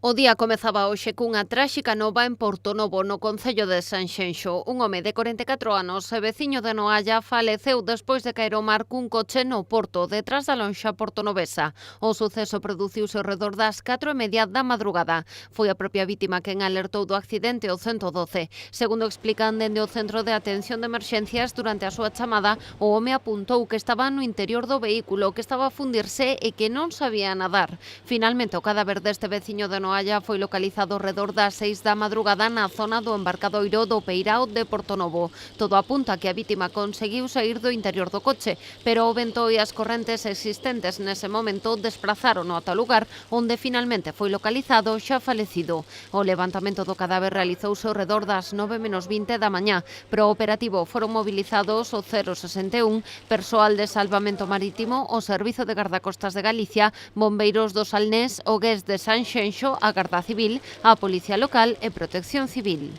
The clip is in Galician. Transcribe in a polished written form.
O día comezaba hoxe cunha tráxica nova en Portonovo, no concello de Sanxenxo. Un home de 44 anos e veciño de Noalla faleceu despois de caer ao mar cun coche no porto, detrás da lonxa portonovesa. O suceso produciuse ao redor das 4:30 da madrugada. Foi a propia vítima quen alertou do accidente ao 112. Segundo explican dende o Centro de Atención de Emerxencias, durante a súa chamada, o home apuntou que estaba no interior do vehículo, que estaba a fundirse e que non sabía nadar. Finalmente, o cadáver deste veciño de Noalla foi localizado ao redor das 6 da madrugada na zona do embarcadoiro do Peirao de Portonovo. Todo apunta que a vítima conseguiu saír do interior do coche, pero o vento e as correntes existentes nese momento desprazárono ata o lugar onde finalmente foi localizado xa falecido. O levantamento do cadáver realizouse ao redor das 9:20 da mañá. Pro operativo foron mobilizados o 061, persoal de salvamento marítimo, o Servizo de Gardacostas de Galicia, bombeiros do Salnés, o GES de Sanxenxo, a Garda Civil, a Policía Local e Protección Civil.